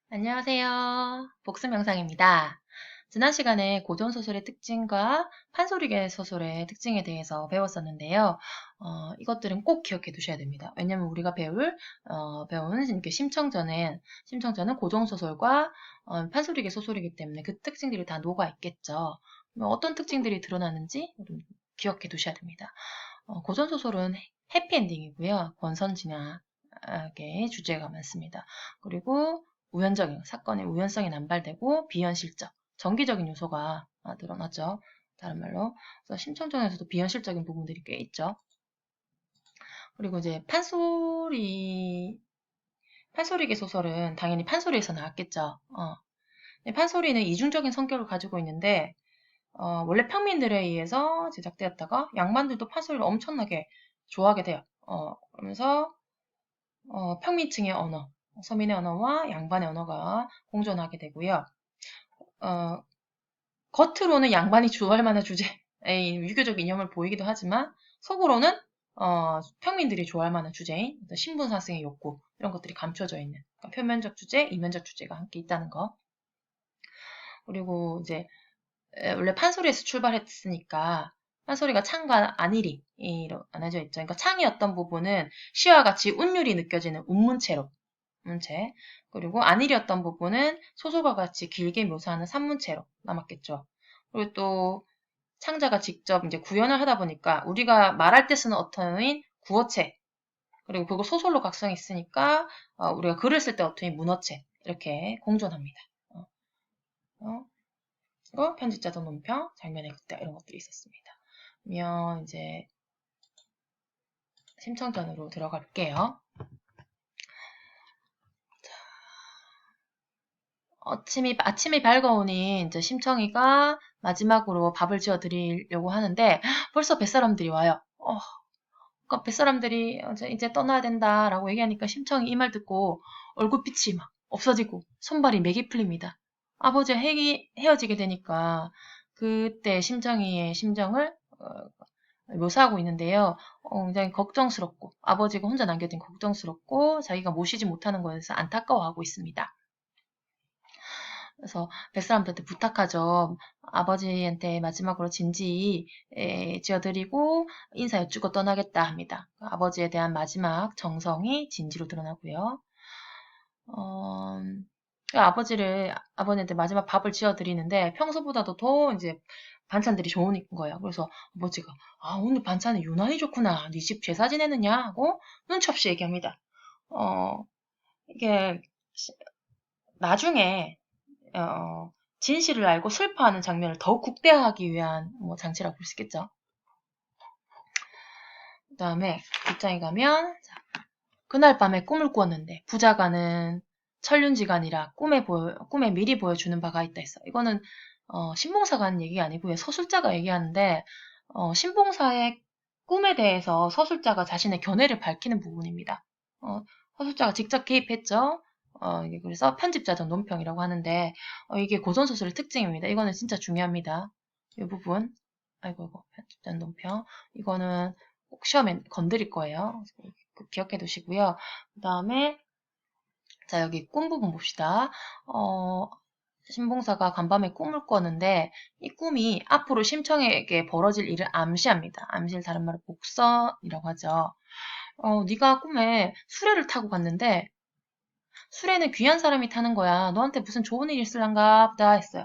안녕하세요. 복습 영상입니다. 지난 시간에 고전소설의 특징과 판소리계 소설의 특징에 대해서 배웠었는데요. 이것들은 꼭 기억해 두셔야 됩니다. 왜냐면 우리가 배운 이렇게 심청전은 고전소설과 판소리계 소설이기 때문에 그 특징들이 다 녹아 있겠죠. 어떤 특징들이 드러나는지 좀 기억해 두셔야 됩니다. 고전소설은 해피엔딩이고요. 권선징악의 주제가 많습니다. 그리고 사건의 우연성이 남발되고 비현실적, 정기적인 요소가 드러나죠. 다른 말로. 그래서 심청전에서도 비현실적인 부분들이 꽤 있죠. 그리고 이제 판소리계 소설은 당연히 판소리에서 나왔겠죠. 판소리는 이중적인 성격을 가지고 있는데, 원래 평민들에 의해서 제작되었다가 양반들도 판소리를 엄청나게 좋아하게 돼요. 그러면서 평민층의 언어, 서민의 언어와 양반의 언어가 공존하게 되고요. 어, 겉으로는 양반이 좋아할 만한 주제의 유교적 이념을 보이기도 하지만 속으로는 평민들이 좋아할 만한 주제인 신분상승의 욕구 이런 것들이 감춰져 있는 그러니까 표면적 주제, 이면적 주제가 함께 있다는 거. 그리고 이제 원래 판소리에서 출발했으니까 판소리가 창과 안일이 나눠져 있죠. 그러니까 창이 어떤 부분은 시와 같이 운율이 느껴지는 운문체로 문체, 그리고 안일이었던 부분은 소설과 같이 길게 묘사하는 산문체로 남았겠죠. 그리고 또 창자가 직접 이제 구현을 하다 보니까 우리가 말할 때 쓰는 어터인 구어체, 그리고 그거 소설로 각성이 있으니까 우리가 글을 쓸 때 어터인 문어체 이렇게 공존합니다. 그리고 편집자도 논평, 장면의 극대 이런 것들이 있었습니다. 그러면 이제 심청전으로 들어갈게요. 아침이 밝아오니 이제 심청이가 마지막으로 밥을 지어 드리려고 하는데 벌써 뱃사람들이 와요. 그러니까 뱃사람들이 이제 떠나야 된다라고 얘기하니까 심청이 이 말 듣고 얼굴빛이 막 없어지고 손발이 맥이 풀립니다. 아버지와 헤어지게 되니까 그때 심청이의 심정을 묘사하고 있는데요. 굉장히 걱정스럽고 아버지가 혼자 남겨둔 걱정스럽고 자기가 모시지 못하는 것에서 안타까워하고 있습니다. 그래서 뱃사람들한테 부탁하죠. 아버지한테 마지막으로 진지 지어드리고 인사 여쭈고 떠나겠다 합니다. 아버지에 대한 마지막 정성이 진지로 드러나고요. 아버지한테 마지막 밥을 지어드리는데 평소보다도 더 이제 반찬들이 좋은 거예요. 그래서 아버지가 오늘 반찬이 유난히 좋구나. 네 집 제사 지내느냐 하고 눈치 없이 얘기합니다. 이게 나중에 진실을 알고 슬퍼하는 장면을 더욱 국대화하기 위한 장치라고 볼 수 있겠죠. 그 다음에 뒷장에 가면 그날 밤에 꿈을 꾸었는데 부자가는 천륜지간이라 꿈에 미리 보여주는 바가 있다 했어. 이거는 신봉사가 하는 얘기가 아니고요. 서술자가 얘기하는데 신봉사의 꿈에 대해서 서술자가 자신의 견해를 밝히는 부분입니다. 서술자가 직접 개입했죠. 그래서 편집자적 논평이라고 하는데 이게 고전소설의 특징입니다. 이거는 진짜 중요합니다. 이 부분 편집자적 논평 이거는 꼭 시험에 건드릴 거예요. 기억해 두시고요. 그 다음에 자 여기 꿈 부분 봅시다. 신봉사가 간밤에 꿈을 꿨는데 이 꿈이 앞으로 심청에게 벌어질 일을 암시합니다. 암시를 다른 말로 복선이라고 하죠. 네가 꿈에 수레를 타고 갔는데 수레는 귀한 사람이 타는 거야. 너한테 무슨 좋은 일 있을란가 보다 했어요.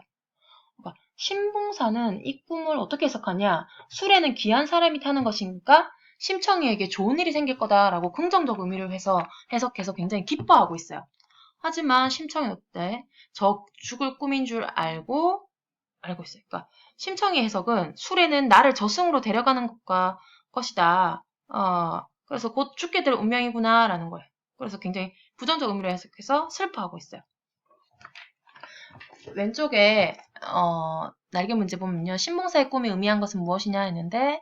그러니까 신봉사는 이 꿈을 어떻게 해석하냐? 수레는 귀한 사람이 타는 것이니까 심청이에게 좋은 일이 생길 거다라고 긍정적 의미를 해석해서 굉장히 기뻐하고 있어요. 하지만 심청이 어때? 죽을 꿈인 줄 알고 있어요. 그러니까 심청의 해석은 수레는 나를 저승으로 데려가는 것이다. 그래서 곧 죽게 될 운명이구나라는 거예요. 그래서 굉장히 부정적 의미로 해석해서 슬퍼하고 있어요. 왼쪽에 날개 문제 보면요. 신봉사의 꿈이 의미한 것은 무엇이냐 했는데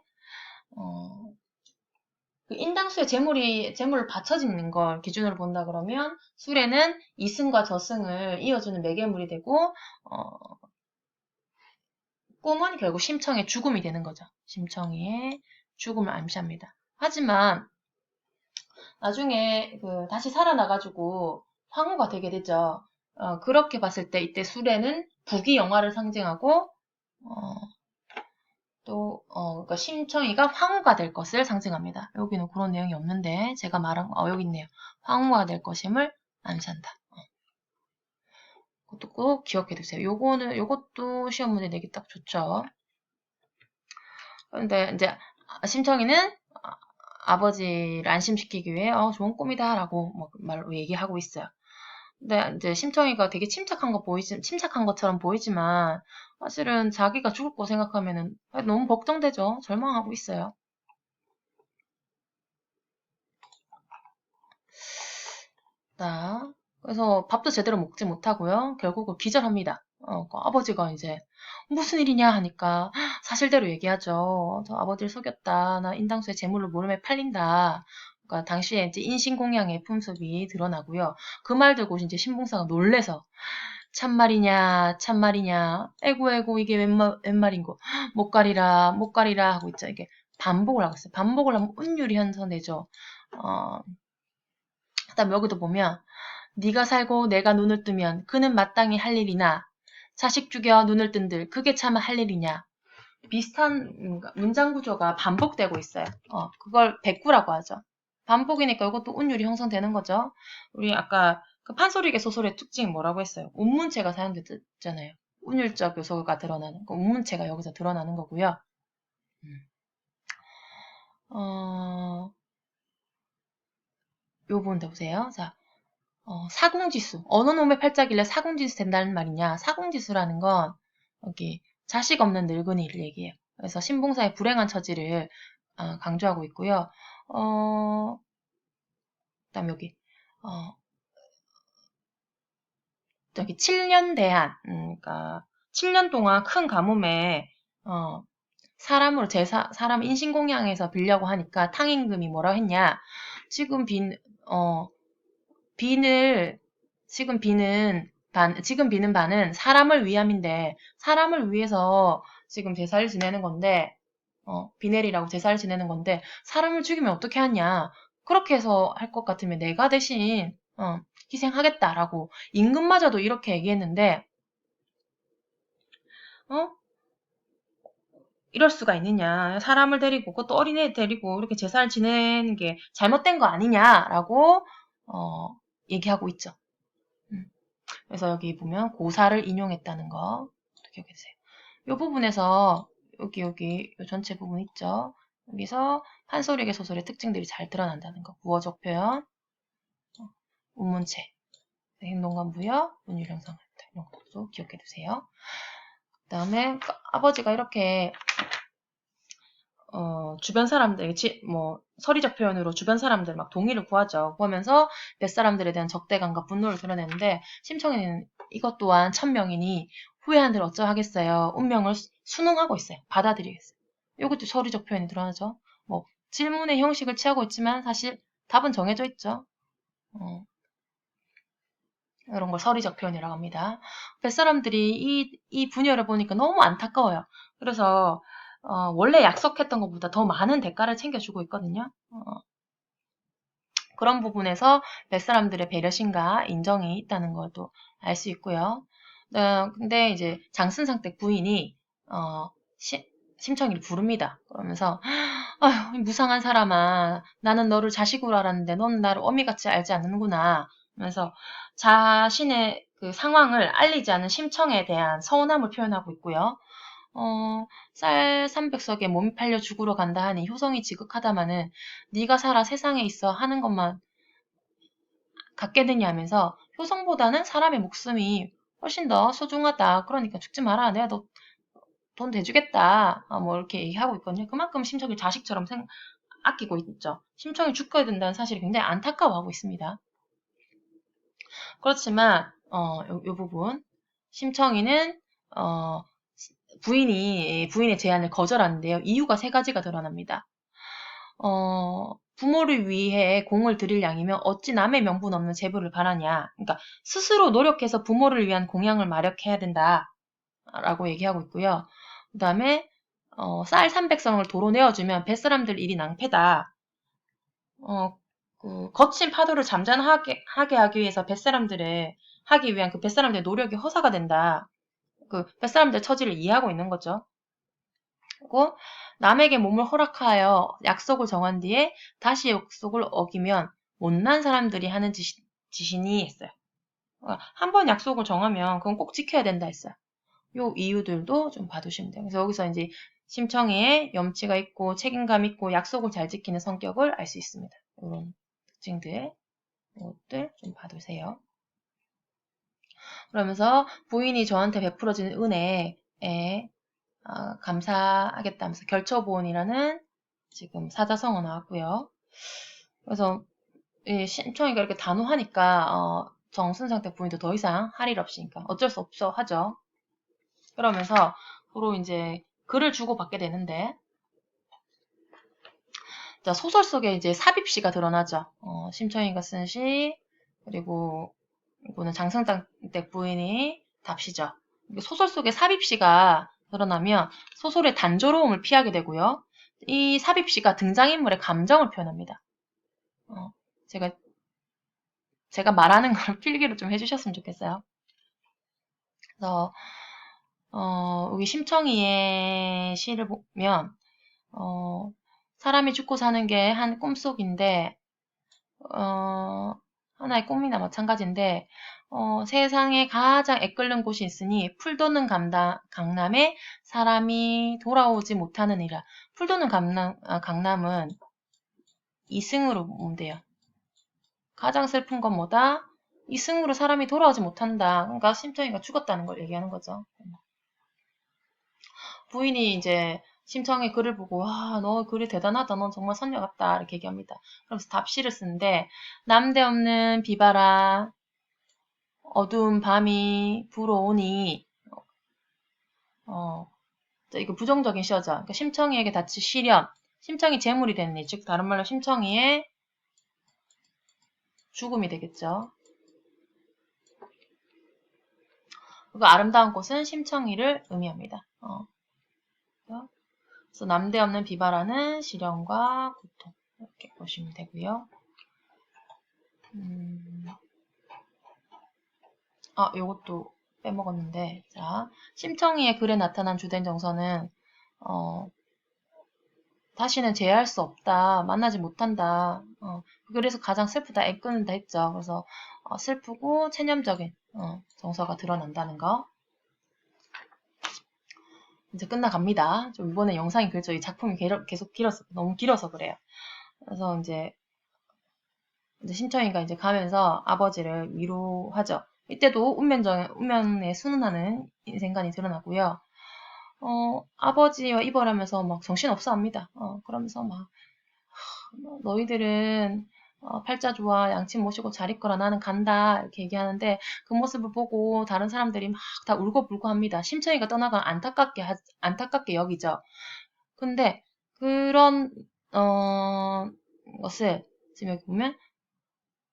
그 인당수의 재물을 받쳐지는 걸 기준으로 본다 그러면 수레는 이승과 저승을 이어주는 매개물이 되고 꿈은 결국 심청의 죽음이 되는 거죠. 심청이의 죽음을 암시합니다. 하지만 나중에 다시 살아나가지고 황후가 되게 되죠. 그렇게 봤을 때 이때 수레는 부귀 영화를 상징하고 어, 그러니까 심청이가 황후가 될 것을 상징합니다. 여기는 그런 내용이 없는데 제가 말한 여기 있네요. 황후가 될 것임을 암시한다. 그것도 꼭 기억해 두세요. 요것도 시험 문제 내기 딱 좋죠. 근데 이제 심청이는 아버지를 안심시키기 위해 좋은 꿈이다라고 말로 얘기하고 있어요. 근데 이제 심청이가 되게 침착한 것처럼 보이지만 사실은 자기가 죽을 거 생각하면은 너무 걱정되죠. 절망하고 있어요. 그래서 밥도 제대로 먹지 못하고요. 결국은 기절합니다. 그 아버지가 이제 무슨 일이냐 하니까 사실대로 얘기하죠. 저 아버지를 속였다. 나 인당수의 재물로 모름에 팔린다. 그러니까 당시에 이제 인신공양의 품속이 드러나고요. 그 말 듣고 이제 신봉사가 놀래서 참말이냐 참말이냐 에고 이게 웬 말인고 못 가리라 하고 있죠. 이게 반복을 하고 있어요. 반복을 하면 운율이 현선되죠. 그다음 여기도 보면 네가 살고 내가 눈을 뜨면 그는 마땅히 할 일이나 자식 죽여 눈을 뜬들 그게 참 할 일이냐. 비슷한 문장 구조가 반복되고 있어요. 그걸 백구라고 하죠. 반복이니까 이것도 운율이 형성되는 거죠. 우리 아까 그 판소리계 소설의 특징이 뭐라고 했어요? 운문체가 사용됐잖아요. 운율적 요소가 드러나는 거. 운문체가 여기서 드러나는 거고요. 요 부분 보세요. 자, 사공지수. 어느 놈의 팔자길래 사공지수 된다는 말이냐. 사공지수라는 건 여기 자식 없는 늙은이를 얘기해요. 그래서 신봉사의 불행한 처지를 강조하고 있고요. 그다음 여기 7년 대한, 그러니까 7년 동안 큰 가뭄에 사람 인신공양해서 빌려고 하니까 탕임금이 뭐라고 했냐. 지금 지금 비는 반은 사람을 위함인데, 사람을 위해서 지금 제사를 지내는 건데, 비내리라고 제사를 지내는 건데, 사람을 죽이면 어떻게 하냐. 그렇게 해서 할 것 같으면 내가 대신, 희생하겠다라고, 임금마저도 이렇게 얘기했는데, 이럴 수가 있느냐. 사람을 데리고, 그것도 어린애 데리고, 이렇게 제사를 지내는 게 잘못된 거 아니냐라고, 얘기하고 있죠. 그래서 여기 보면 고사를 인용했다는 거 기억해 주세요. 이 부분에서 여기 이 전체 부분 있죠. 여기서 판소리계 소설의 특징들이 잘 드러난다는 거. 구어적 표현, 운문체, 행동관 부여, 운율 형성한다. 이런 것도 기억해 두세요. 그 다음에 아버지가 이렇게 주변 사람들, 서리적 표현으로 주변 사람들 막 동의를 구하죠. 구하면서 뱃사람들에 대한 적대감과 분노를 드러내는데, 심청이는 이것 또한 천명이니 후회한들 어쩌하겠어요. 운명을 순응하고 있어요. 받아들이겠어요. 이것도 서리적 표현이 드러나죠. 질문의 형식을 취하고 있지만 사실 답은 정해져 있죠. 이런 걸 서리적 표현이라고 합니다. 뱃사람들이 이 분열을 보니까 너무 안타까워요. 그래서 원래 약속했던 것보다 더 많은 대가를 챙겨주고 있거든요. 그런 부분에서 뱃사람들의 배려심과 인정이 있다는 것도 알 수 있고요. 근데 이제 장순상댁 부인이 심청이를 부릅니다. 그러면서 아휴 무상한 사람아 나는 너를 자식으로 알았는데 넌 나를 어미같이 알지 않는구나. 하면서 자신의 그 상황을 알리지 않은 심청에 대한 서운함을 표현하고 있고요. 쌀 300석에 몸이 팔려 죽으러 간다 하니 효성이 지극하다마는 네가 살아 세상에 있어 하는 것만 갖겠느냐 하면서 효성보다는 사람의 목숨이 훨씬 더 소중하다. 그러니까 죽지 마라. 내가 너 돈 대주겠다. 이렇게 얘기하고 있거든요. 그만큼 심청이 자식처럼 아끼고 있죠. 심청이 죽어야 된다는 사실이 굉장히 안타까워하고 있습니다. 그렇지만 요 부분 심청이는 부인의 제안을 거절하는데요. 이유가 3가지가 드러납니다. 부모를 위해 공을 들일 양이면 어찌 남의 명분 없는 제부를 바라냐. 그러니까 스스로 노력해서 부모를 위한 공양을 마련해야 된다라고 얘기하고 있고요. 그 다음에 쌀 300성을 도로 내어주면 뱃사람들 일이 낭패다. 그 거친 파도를 잠잠하게 하기 위해서 하기 위한 그 뱃사람들의 노력이 허사가 된다. 그 뱃사람들의 처지를 이해하고 있는 거죠. 그리고 남에게 몸을 허락하여 약속을 정한 뒤에 다시 약속을 어기면 못난 사람들이 하는 짓이니 했어요. 한 번 약속을 정하면 그건 꼭 지켜야 된다 했어요. 요 이유들도 좀 봐두시면 돼요. 그래서 여기서 이제 심청이에 염치가 있고 책임감 있고 약속을 잘 지키는 성격을 알 수 있습니다. 이런 특징들, 이것들 좀 봐두세요. 그러면서 부인이 저한테 베풀어진 은혜에 감사하겠다면서 결처보온이라는 지금 사자성어 나왔고요. 그래서 심청이가 이렇게 단호하니까 정순상태 부인도 더 이상 할 일 없으니까 어쩔 수 없어 하죠. 그러면서 서로 이제 글을 주고받게 되는데, 자, 소설 속에 이제 삽입시가 드러나죠. 심청이가 쓴 시, 그리고 이거는 장승댁 부인이 답시죠. 소설 속에 삽입시가 드러나면 소설의 단조로움을 피하게 되고요. 이 삽입시가 등장인물의 감정을 표현합니다. 제가 말하는 걸 필기로 좀 해주셨으면 좋겠어요. 그래서 여기 심청이의 시를 보면 사람이 죽고 사는 게 한 꿈속인데 하나의 꿈이나 마찬가지인데 세상에 가장 애끓는 곳이 있으니 풀 돋는 강남에 사람이 돌아오지 못하느니라. 풀 돋는 강남은 이승으로 보면 돼요. 가장 슬픈 건 뭐다? 이승으로 사람이 돌아오지 못한다. 그러니까 심청이가 죽었다는 걸 얘기하는 거죠. 부인이 이제 심청의 글을 보고 와, 너 글이 대단하다. 넌 정말 선녀 같다. 이렇게 얘기합니다. 그러면서 답시를 쓰는데 남대없는 비바라 어두운 밤이 불어오니 이거 부정적인 시어죠. 그러니까 심청이에게 닥칠 시련, 심청이 재물이 됐니. 즉 다른 말로 심청이의 죽음이 되겠죠. 그리고 아름다운 꽃은 심청이를 의미합니다. 그래서 남대없는 비바라는 시련과 고통 이렇게 보시면 되고요. 요것도 빼먹었는데, 자, 심청이의 글에 나타난 주된 정서는 다시는 재회할 수 없다, 만나지 못한다. 그래서 가장 슬프다, 애끓는다 했죠. 그래서 슬프고 체념적인 정서가 드러난다는 거. 이제 끝나갑니다. 좀 이번에 영상이 그렇죠. 이 작품이 계속 길어서 너무 길어서 그래요. 그래서 이제 심청이가 이제 가면서 아버지를 위로하죠. 이때도 운명에 순응하는 인생관이 드러나고요. 아버지와 이별하면서 막 정신없어 합니다. 그러면서 막, 너희들은, 팔자 좋아, 양친 모시고 잘 있거라, 나는 간다, 이렇게 얘기하는데, 그 모습을 보고 다른 사람들이 막 다 울고불고 합니다. 심청이가 떠나가 안타깝게 여기죠. 근데, 그런, 것을, 지금 여기 보면,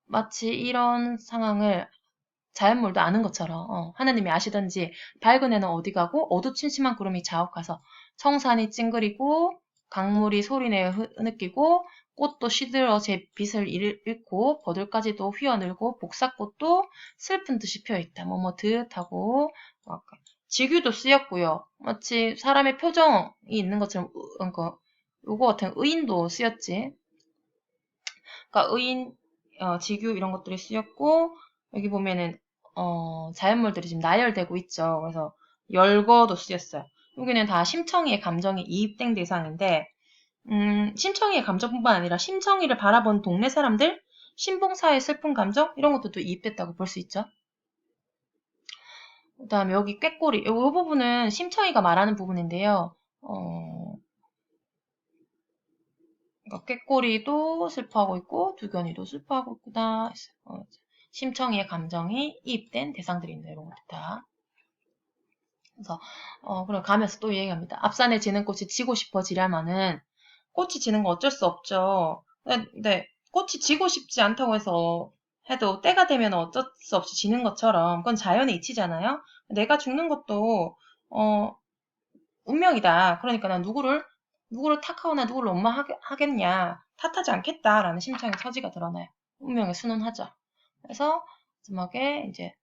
마치 이런 상황을 자연물도 아는 것처럼 하나님이 아시던지 밝은 해는 어디 가고 어두침침한 구름이 자욱가서 청산이 찡그리고 강물이 소리내어 흐느끼고 꽃도 시들어 제 빛을 잃고 버들까지도 휘어늘고 복사꽃도 슬픈 듯이 피어있다. 뭐뭐 듯하고 지규도 쓰였고요. 마치 사람의 표정이 있는 것처럼 요거 같은 의인도 쓰였지. 그러니까 의인, 지규 이런 것들이 쓰였고 여기 보면은 자연물들이 지금 나열되고 있죠. 그래서 열거도 쓰였어요. 여기는 다 심청이의 감정이 이입된 대상인데 심청이의 감정뿐만 아니라 심청이를 바라본 동네 사람들, 신봉사의 슬픈 감정 이런 것들도 이입됐다고 볼 수 있죠. 그 다음에 여기 꾀꼬리, 이 부분은 심청이가 말하는 부분인데요. 그러니까 꾀꼬리도 슬퍼하고 있고 두견이도 슬퍼하고 있구나. 심청이의 감정이 이입된 대상들인데 이런 것들 다. 그래서 그럼 가면서 또 얘기합니다. 앞산에 지는 꽃이 지고 싶어지려면은 꽃이 지는 건 어쩔 수 없죠. 근데 꽃이 지고 싶지 않다고 해도 때가 되면 어쩔 수 없이 지는 것처럼 그건 자연의 이치잖아요. 내가 죽는 것도 운명이다. 그러니까 난 누구를 누구를 탓하거나 누구를 원망하겠냐, 탓하지 않겠다라는 심청의 서지가 드러나요. 운명에 순응하죠. 그래서 마지막에 이제